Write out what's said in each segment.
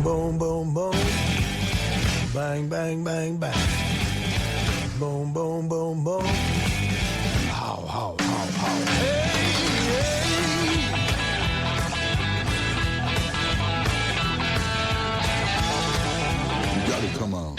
boom, boom, boom. Bang, bang, bang, bang. Boom, boom, boom, boom. How, how, how, how. Hey, hey. You gotta come on.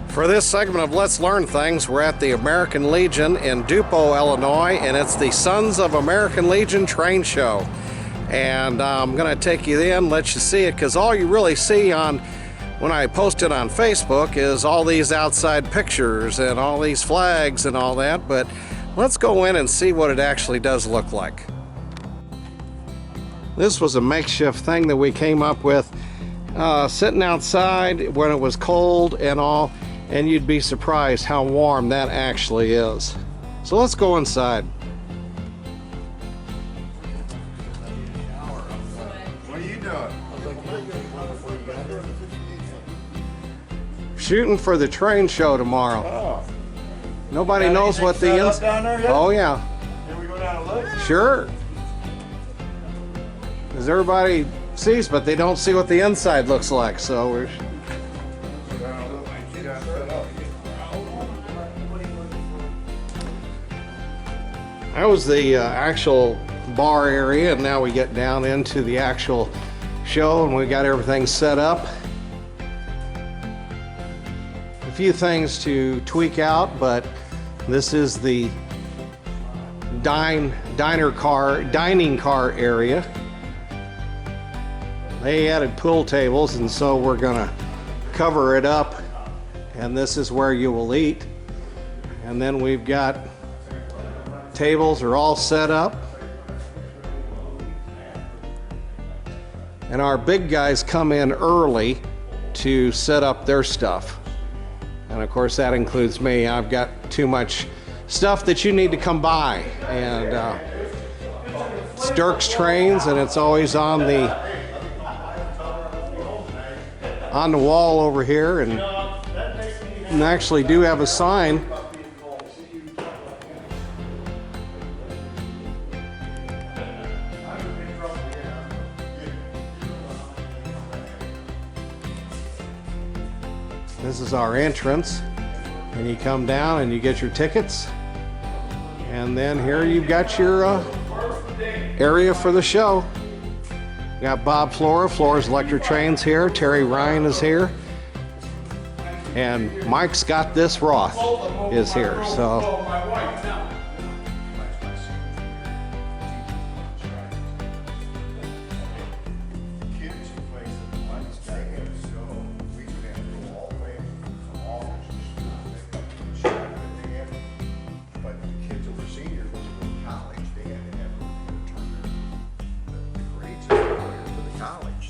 For this segment of Let's Learn Things, we're at the American Legion in Dupo, Illinois, and it's the Sons of American Legion train show. And I'm going to take you in, let you see it, because all you really see on when I post it on Facebook is all these outside pictures and all these flags and all that, but let's go in and see what it actually does look like. This was a makeshift thing that we came up with sitting outside when it was cold and all. And you'd be surprised how warm that actually is. So let's go inside. What are you doing? Shooting for the train show tomorrow. Oh. Nobody knows what the inside. Down there yet? Oh yeah. Can we go down and look? Sure. Because everybody sees, but they don't see what the inside looks like. So we're. That was the actual bar area, and now we get down into the actual show, and we got everything set up. A few things to tweak out, but this is the dining car area. They added pool tables, and so we're gonna cover it up, and this is where you will eat. And then we've got tables are all set up, and our big guys come in early to set up their stuff, and of course that includes me. I've got too much stuff that you need to come by, and it's Dirk's trains, and it's always on the wall over here, and actually do have a sign. This is our entrance, and you come down and you get your tickets, and then here you've got your area for the show. We got Bob Flora's Electric Trains here, Terry Ryan is here, and Mike Scott This Roth is here. So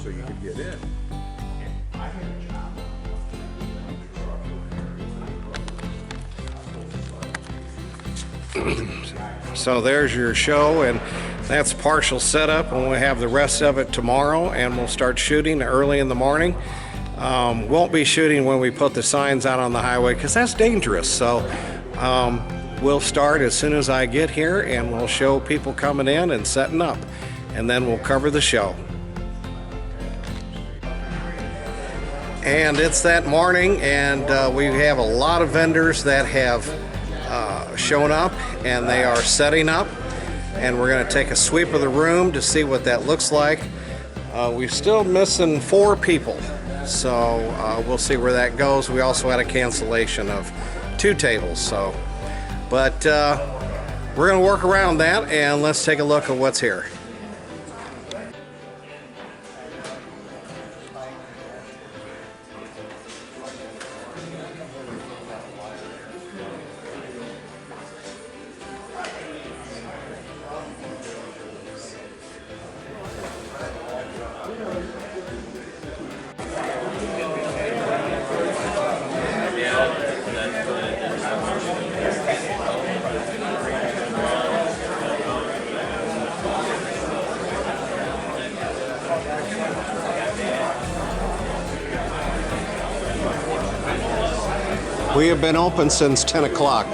so you could get in. So there's your show, and that's partial setup, and we'll have the rest of it tomorrow, and we'll start shooting early in the morning. Won't be shooting when we put the signs out on the highway because that's dangerous. So we'll start as soon as I get here, and we'll show people coming in and setting up, and then we'll cover the show. And it's that morning, and we have a lot of vendors that have shown up, and they are setting up, and we're going to take a sweep of the room to see what that looks like. We're still missing 4 people, so we'll see where that goes. We also had a cancellation of 2 tables, so but we're going to work around that, and let's take a look at what's here. We have been open since 10 o'clock.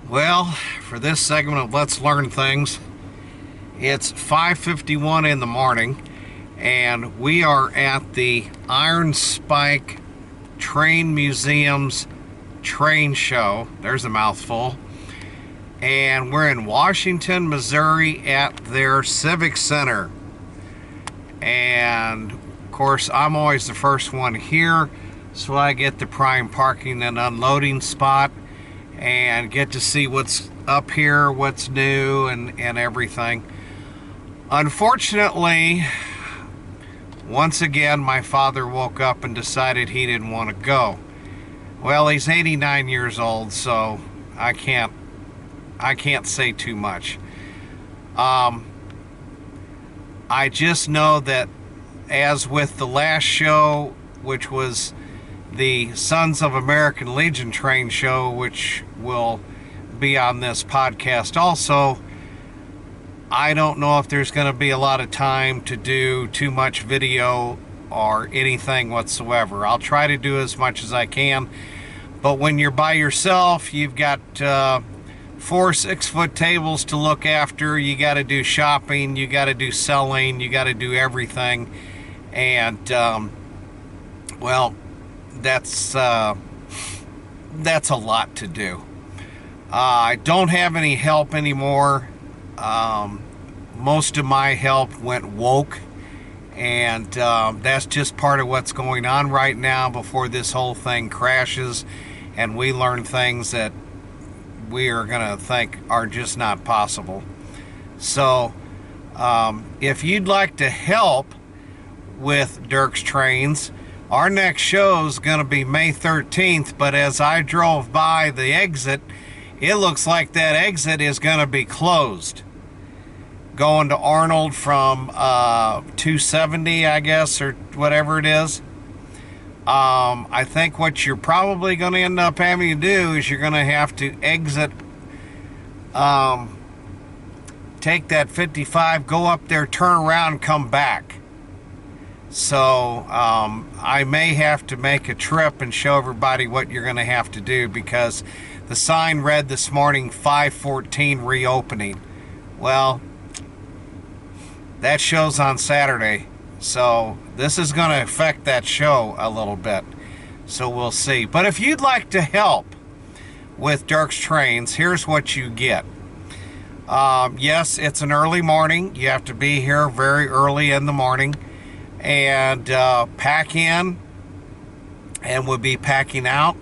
Well, for this segment of Let's Learn Things, it's 5:51 in the morning, and we are at the Iron Spike Train Museum's train show. There's a mouthful. And we're in Washington, Missouri at their Civic Center. And, of course, I'm always the first one here, so I get the prime parking and unloading spot and get to see what's up here, what's new, and everything. Unfortunately, once again, my father woke up and decided he didn't want to go. Well, he's 89 years old, so I can't say too much. I just know that, as with the last show, which was the Sons of American Legion train show, which will be on this podcast also, I don't know if there's going to be a lot of time to do too much video or anything whatsoever. I'll try to do as much as I can, but when you're by yourself, you've got 4 6-foot tables to look after. You got to do shopping, you got to do selling, you got to do everything, and well, that's a lot to do. I don't have any help anymore. Most of my help went woke, and that's just part of what's going on right now before this whole thing crashes and we learn things that we are going to think are just not possible. So if you'd like to help with Dirk's Trains, our next show is going to be May 13th, but as I drove by the exit, it looks like that exit is going to be closed. Going to Arnold from 270, I guess, or whatever it is. I think what you're probably going to end up having to do is you're going to have to exit, take that 55, go up there, turn around, come back. So I may have to make a trip and show everybody what you're going to have to do, because the sign read this morning 5:14 reopening. Well, that show's on Saturday, so this is going to affect that show a little bit. So we'll see. But if you'd like to help with Dirk's Trains, here's what you get. Yes, it's an early morning. You have to be here very early in the morning and pack in, and we'll be packing out.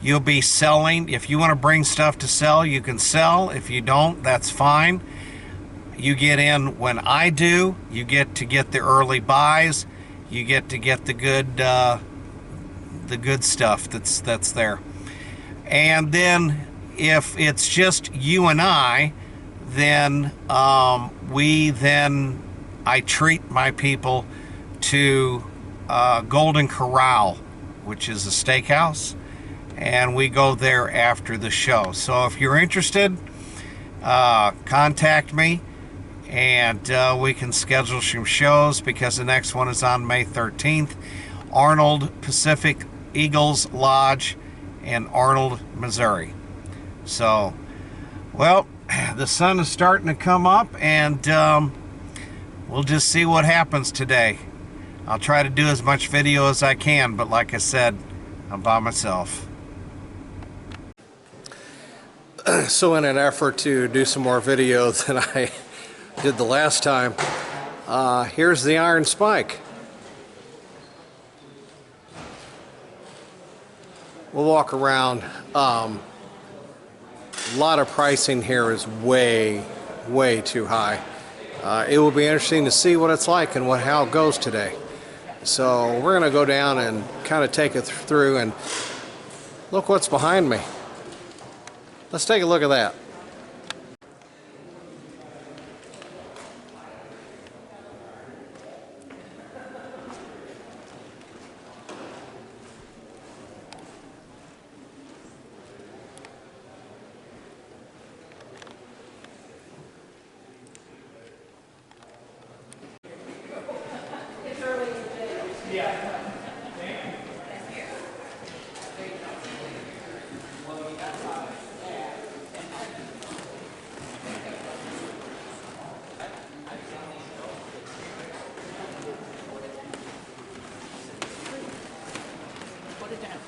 You'll be selling. If you want to bring stuff to sell, you can sell. If you don't, that's fine. You get in when I do. You get to get the early buys. You get to get the good stuff that's there. And then if it's just you and I, then I treat my people to Golden Corral, which is a steakhouse, and we go there after the show. So if you're interested, contact me, and we can schedule some shows, because the next one is on May 13th. Arnold Pacific Eagles Lodge in Arnold, Missouri. So, well, the sun is starting to come up, and we'll just see what happens today. I'll try to do as much video as I can, but like I said, I'm by myself. So in an effort to do some more video than I did the last time, here's the Iron Spike. We'll walk around. lot of pricing here is way too high. It will be interesting to see what it's like and how it goes today. So we're going to go down and kind of take it through, and look what's behind me. Let's take a look at that. Put it down.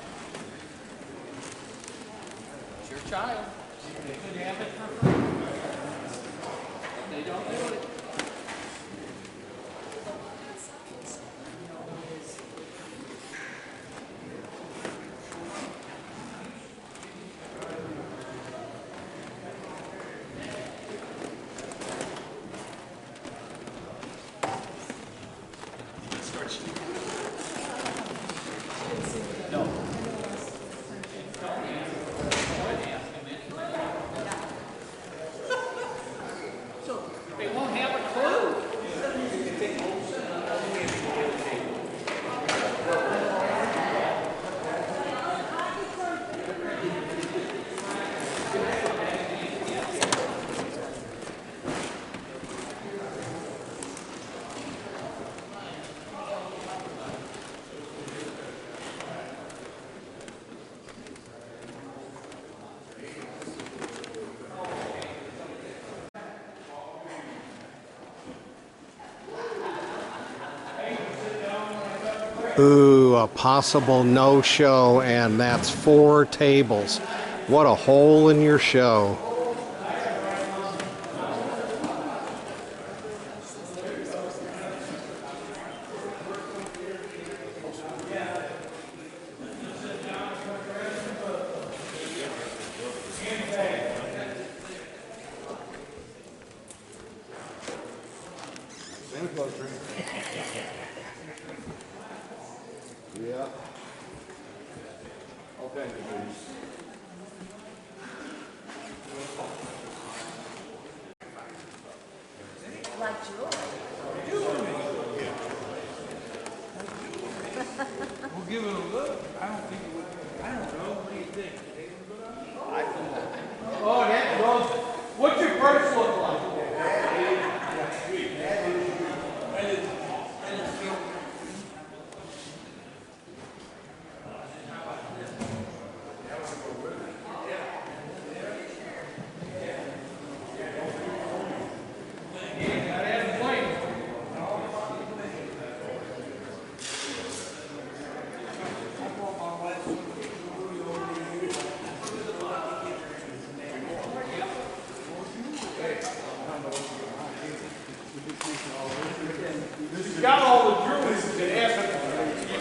It's your child. They could have it for free. They don't do it. They won't have a clue. Ooh, a possible no-show, and that's 4 tables. What a hole in your show. Santa Claus drink. Yeah. Okay, please. Like jewelry. We'll give it a look. I don't think it would. I don't know. What do you think? Oh, that goes. What's your purse look like? She's got all the jewelry that hasn't.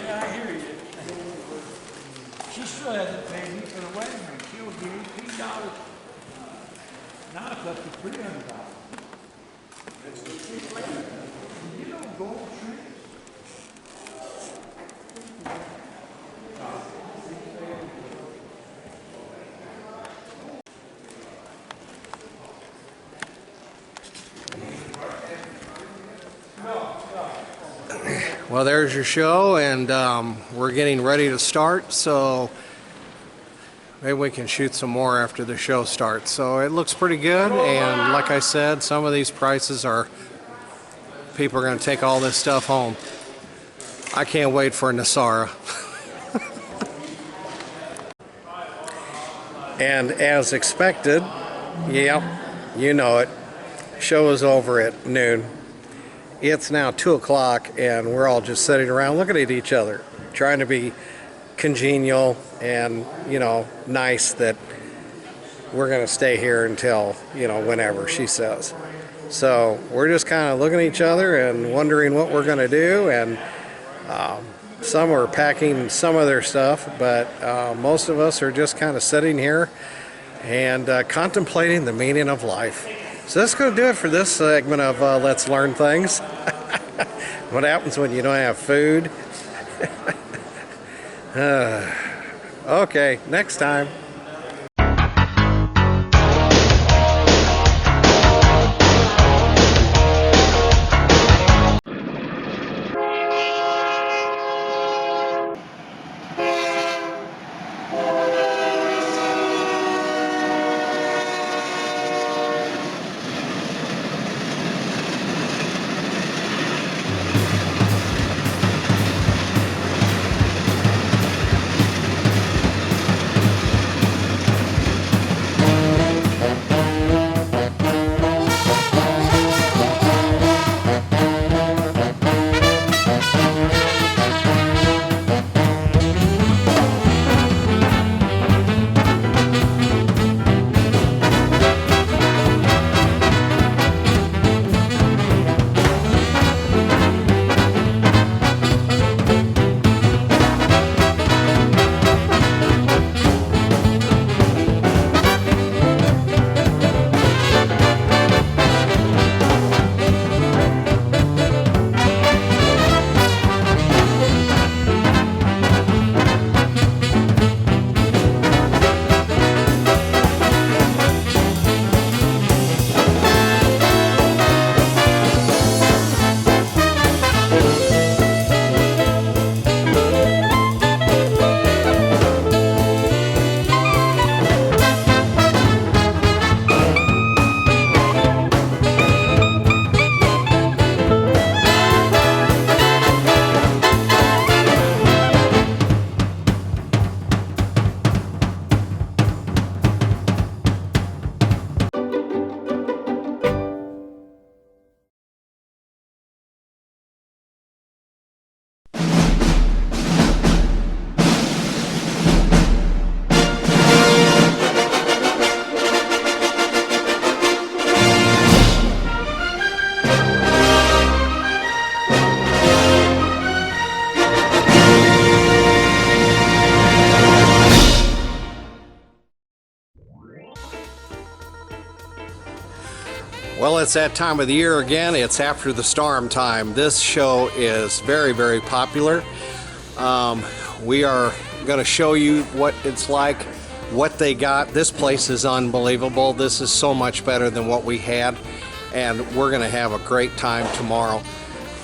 Yeah, I hear you. She still hasn't paid me for the wedding ring. She'll give $18. Now it's up to $300. You don't go trees. Well, there's your show, and we're getting ready to start, so maybe we can shoot some more after the show starts. So it looks pretty good, and like I said, some of these prices are, people are going to take all this stuff home. I can't wait for Nasara. And as expected, yep, you know it, show is over at noon. It's now 2 o'clock, and we're all just sitting around looking at each other, trying to be congenial and, you know, nice that we're going to stay here until, you know, whenever she says. So we're just kind of looking at each other and wondering what we're going to do, and some are packing some of their stuff, but most of us are just kind of sitting here and contemplating the meaning of life. So that's going to do it for this segment of Let's Learn Things. What happens when you don't have food? Okay, next time. Well, it's that time of the year again. It's after the storm time. This show is very, very popular. We are going to show you what it's like, what they got. This place is unbelievable. This is so much better than what we had, and we're going to have a great time tomorrow.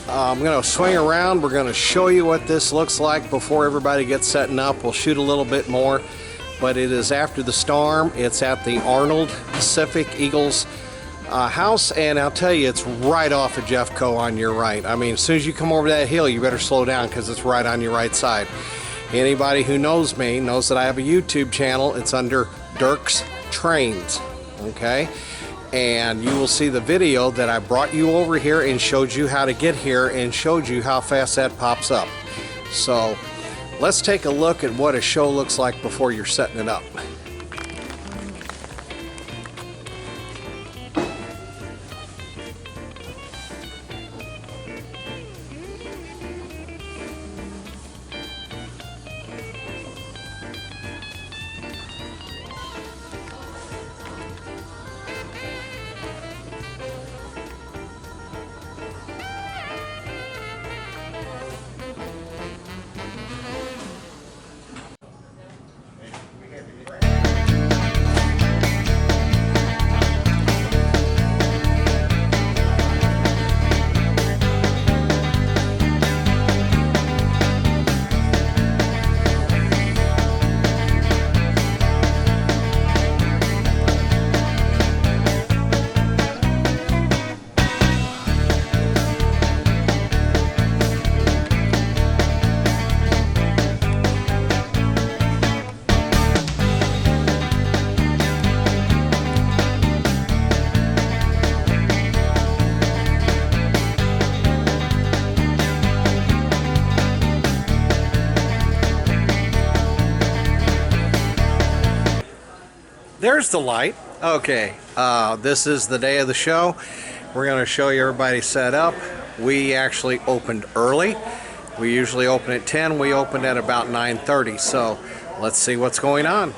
I'm going to swing around. We're going to show you what this looks like before everybody gets setting up. We'll shoot a little bit more, but it is after the storm. It's at the Arnold Pacific Eagles house, and I'll tell you, it's right off of Jeffco on your right. I mean, as soon as you come over that hill, you better slow down because it's right on your right side. Anybody who knows me knows that I have a YouTube channel. It's under Dirk's Trains, okay? And you will see the video that I brought you over here and showed you how to get here and showed you how fast that pops up. So let's take a look at what a show looks like before you're setting it up. There's the light. Okay, this is the day of the show. We're going to show you everybody set up. We actually opened early. We usually open at 10. We opened at about 9:30. So let's see what's going on.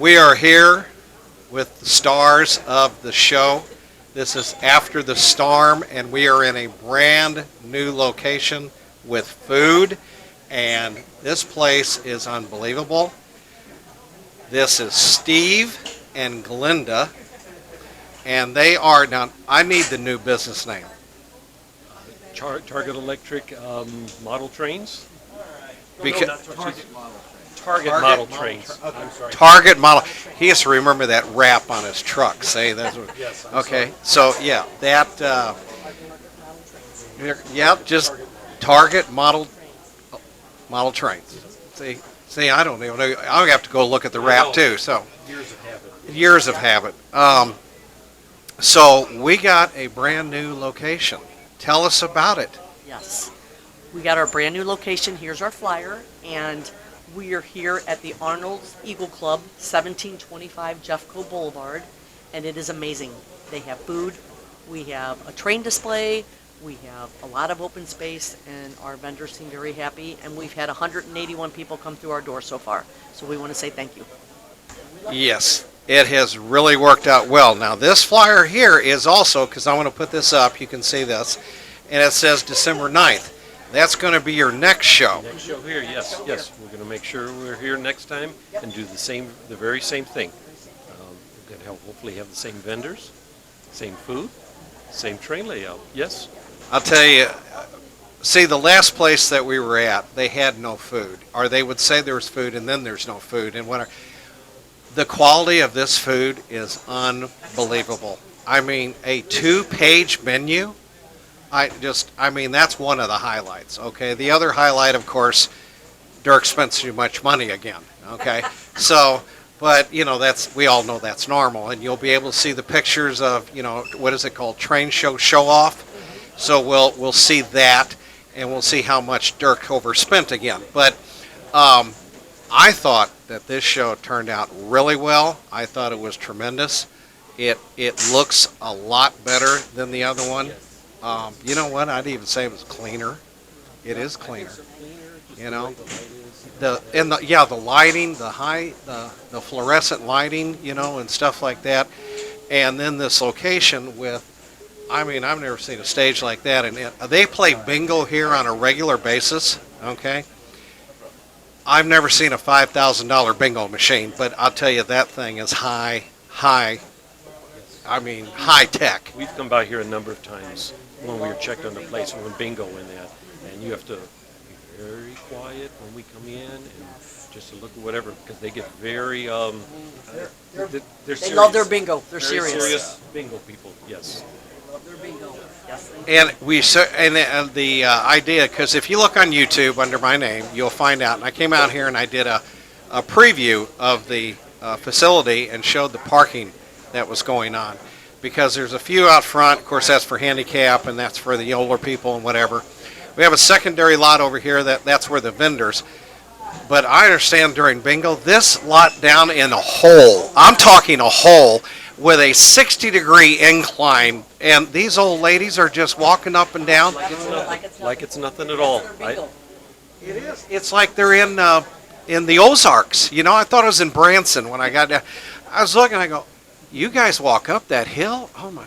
We are here with the stars of the show. This is after the storm, and we are in a brand new location with food, and this place is unbelievable. This is Steve and Glinda, and they are, now I need the new business name. Target Electric model trains. Because, Target model trains. I'm sorry. Target model. He has to remember that wrap on his truck. Say that's what, Yes, I'm okay. So yeah, that. Yep, just Target model trains. See, I don't even know. I'll have to go look at the wrap too. So Years of habit. years of habit. So we got a brand new location. Tell us about it. Yes. We got our brand new location. Here's our flyer. And we are here at the Arnold Eagle Club, 1725 Jeffco Boulevard. And it is amazing. They have food. We have a train display. We have a lot of open space. And our vendors seem very happy. And we've had 181 people come through our door so far. So we want to say thank you. Yes, it has really worked out well. Now, this flyer here is also, because I want to put this up, you can see this, and it says December 9th. That's going to be your next show. Next show here, yes. We're going to make sure we're here next time and do the very same thing. We're going to hopefully have the same vendors, same food, same train layout. Yes. I'll tell you, see, the last place that we were at, they had no food. Or they would say there was food and then there's no food. And the quality of this food is unbelievable. I mean, a 2-page menu. That's one of the highlights, okay? The other highlight, of course, Dirk spent too much money again, okay? So, but, we all know that's normal, and you'll be able to see the pictures of, what is it called, train show off. So we'll see that, and we'll see how much Dirk overspent again. But I thought that this show turned out really well. I thought it was tremendous. It looks a lot better than the other one. You know what? I'd even say it was cleaner. It is cleaner. The lighting, the fluorescent lighting, and stuff like that. And then this location with, I've never seen a stage like that. And they play bingo here on a regular basis. Okay. I've never seen a $5,000 bingo machine, but I'll tell you that thing is high tech. We've come by here a number of times when we were checked on the place when bingo in that, and you have to be very quiet when we come in and just to look at whatever, because they get very they're serious. They love their bingo. They're Very serious. bingo people. Yes. Love their bingo. Yes. And the idea, because if you look on YouTube under my name, you'll find out. And I came out here and I did a preview of the facility and showed the parking that was going on. Because there's a few out front, of course that's for handicap and that's for the older people and whatever. We have a secondary lot over here that's where the vendors. But I understand during bingo, this lot down in a hole, I'm talking a hole, with a 60-degree incline, and these old ladies are just walking up and down. Like it's nothing at all. It is. It's like they're in the Ozarks. I thought it was in Branson when I got down. I was looking, I go, you guys walk up that hill? Oh my!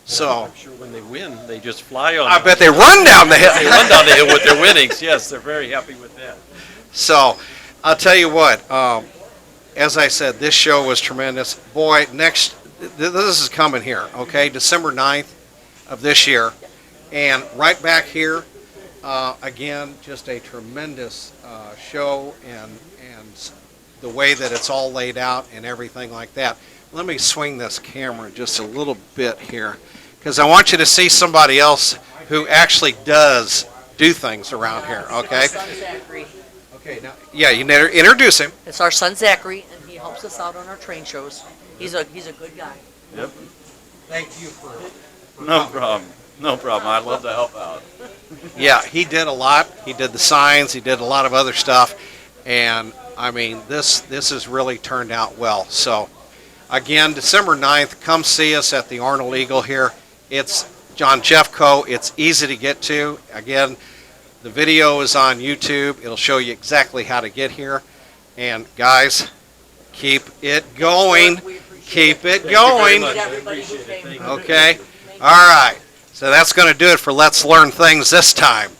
So I'm sure when they win, they just fly on. I bet they run down the hill. They run down the hill with their winnings. Yes, they're very happy with that. So I'll tell you what. As I said, this show was tremendous. Boy, this is coming here. Okay, December 9th of this year, and right back here. Again, just a tremendous show, and the way that it's all laid out and everything like that. Let me swing this camera just a little bit here, because I want you to see somebody else who actually does do things around here. Okay. It's our son Zachary. Okay. Now, yeah, you need to introduce him. It's our son Zachary, and he helps us out on our train shows. He's a good guy. Yep. Thank you for. No problem. No problem. I'd love to help out. Yeah, he did a lot. He did the signs. He did a lot of other stuff, and this has really turned out well. So, again, December 9th, come see us at the Arnold Eagle here. It's John Jeffco. It's easy to get to. Again, the video is on YouTube. It'll show you exactly how to get here. And guys, Keep it going. Keep it going. Okay. All right. So that's going to do it for Let's Learn Things this time.